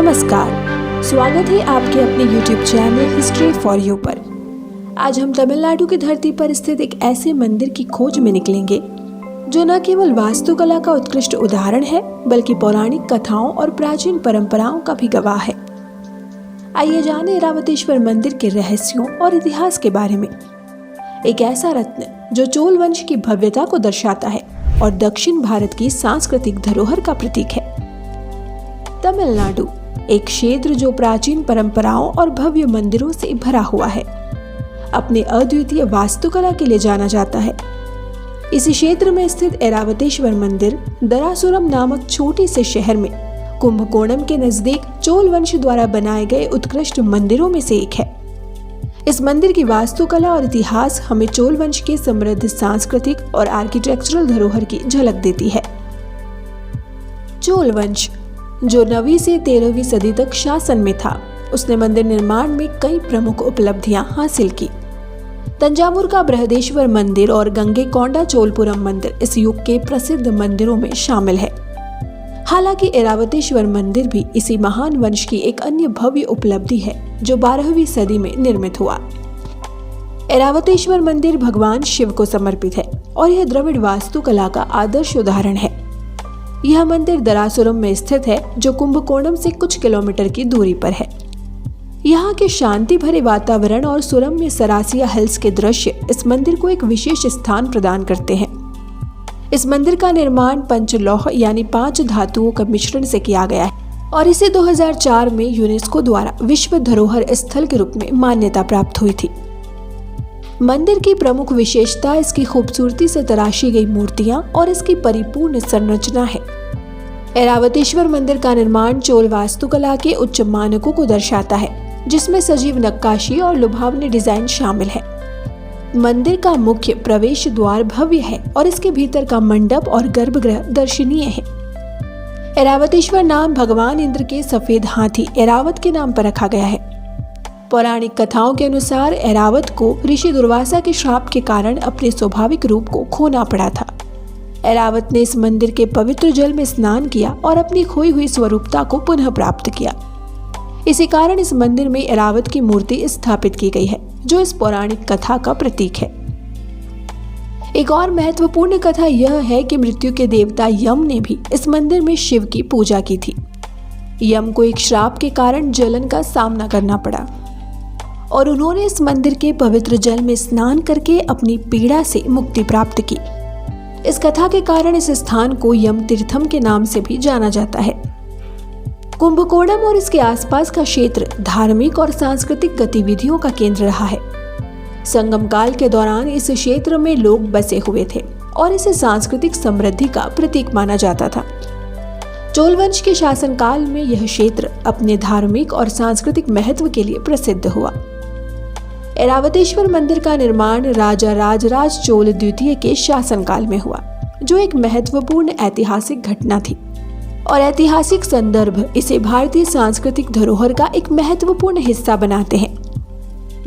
नमस्कार, स्वागत है आपके अपने YouTube channel history for you पर। आज हम तमिलनाडु की धरती पर स्थित एक ऐसे मंदिर की खोज में निकलेंगे जो न केवल वास्तुकला का उत्कृष्ट उदाहरण है बल्कि पौराणिक कथाओं और प्राचीन परंपराओं का भी गवाह है। आइए जानें ऐरावतेश्वर मंदिर के रहस्यों और इतिहास के बारे में। एक ऐसा रत्न जो चोल वंश की भव्यता को दर्शाता है और दक्षिण भारत की सांस्कृतिक धरोहर का प्रतीक है। तमिलनाडु एक क्षेत्र जो प्राचीन परंपराओं और भव्य मंदिरों से भरा हुआ है, अपने अद्वितीय वास्तुकला के लिए जाना जाता है। इसी क्षेत्र में स्थित ऐरावतेश्वर मंदिर दरासुरम नामक छोटे से शहर में कुंभकोणम के नजदीक चोल वंश द्वारा बनाए गए उत्कृष्ट मंदिरों में से एक है। इस मंदिर की वास्तुकला और इतिहास हमें चोल वंश के समृद्ध सांस्कृतिक और आर्किटेक्चरल धरोहर की झलक देती है। चोल वंश जो 9वीं से 13वीं सदी तक शासन में था, उसने मंदिर निर्माण में कई प्रमुख उपलब्धियां हासिल की। तंजावुर का बृहदेश्वर मंदिर और गंगैकोंडा चोलपुरम मंदिर इस युग के प्रसिद्ध मंदिरों में शामिल है। हालांकि ऐरावतेश्वर मंदिर भी इसी महान वंश की एक अन्य भव्य उपलब्धि है जो 12वीं सदी में निर्मित हुआ। ऐरावतेश्वर मंदिर भगवान शिव को समर्पित है और यह द्रविड़ वास्तुकला का आदर्श उदाहरण है। यह मंदिर दरासुरम में स्थित है जो कुंभकोणम से कुछ किलोमीटर की दूरी पर है। यहाँ के शांति भरे वातावरण और सुरम्य सरासिया हिल्स के दृश्य इस मंदिर को एक विशेष स्थान प्रदान करते हैं। इस मंदिर का निर्माण पंचलौह यानी 5 धातुओं का मिश्रण से किया गया है और इसे 2004 में यूनेस्को द्वारा विश्व धरोहर स्थल के रूप में मान्यता प्राप्त हुई थी। मंदिर की प्रमुख विशेषता इसकी खूबसूरती से तराशी गई मूर्तियां और इसकी परिपूर्ण संरचना है। ऐरावतेश्वर मंदिर का निर्माण चोल वास्तुकला के उच्च मानकों को दर्शाता है, जिसमें सजीव नक्काशी और लुभावनी डिजाइन शामिल है। मंदिर का मुख्य प्रवेश द्वार भव्य है और इसके भीतर का मंडप और गर्भगृह दर्शनीय है। ऐरावतेश्वर नाम भगवान इंद्र के सफेद हाथी ऐरावत के नाम पर रखा गया है। पौराणिक कथाओं के अनुसार ऐरावत को ऋषि दुर्वासा के श्राप के कारण अपने स्वाभाविक रूप को खोना पड़ा था। ऐरावत ने इस मंदिर के पवित्र जल में स्नान किया और अपनी खोई हुई स्वरूपता को पुनः प्राप्त किया। इसी कारण इस मंदिर में ऐरावत की मूर्ति स्थापित की गई है जो इस पौराणिक कथा का प्रतीक है। एक और महत्वपूर्ण कथा यह है कि मृत्यु के देवता यम ने भी इस मंदिर में शिव की पूजा की थी। यम को एक श्राप के कारण जलन का सामना करना पड़ा और उन्होंने इस मंदिर के पवित्र जल में स्नान करके अपनी पीड़ा से मुक्ति प्राप्त की। इस कथा के कारण इस स्थान को यम तीर्थम के नाम से भी जाना जाता है। कुंभकोणम और इसके आसपास का क्षेत्र धार्मिक और सांस्कृतिक गतिविधियों का केंद्र रहा है। संगम काल के दौरान इस क्षेत्र में लोग बसे हुए थे और इसे सांस्कृतिक समृद्धि का प्रतीक माना जाता था। चोल वंश के शासनकाल में यह क्षेत्र अपने धार्मिक और सांस्कृतिक महत्व के लिए प्रसिद्ध हुआ। ऐरावतेश्वर मंदिर का निर्माण राजा राजराज चोल द्वितीय के शासनकाल में हुआ, जो एक महत्वपूर्ण ऐतिहासिक घटना थी और ऐतिहासिक संदर्भ इसे भारतीय सांस्कृतिक धरोहर का एक महत्वपूर्ण हिस्सा बनाते हैं।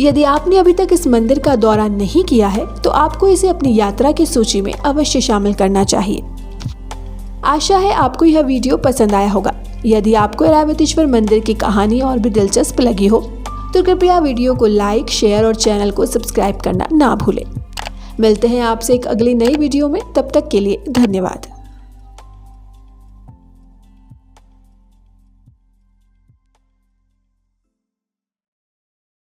यदि आपने अभी तक इस मंदिर का दौरा नहीं किया है तो आपको इसे अपनी यात्रा की सूची में अवश्य शामिल करना चाहिए। आशा है आपको यह वीडियो पसंद आया होगा। यदि आपको ऐरावतेश्वर मंदिर की कहानी और भी दिलचस्प लगी हो तो कृपया वीडियो को लाइक, शेयर और चैनल को सब्सक्राइब करना ना भूलें। मिलते हैं आपसे एक अगली नई वीडियो में, तब तक के लिए धन्यवाद।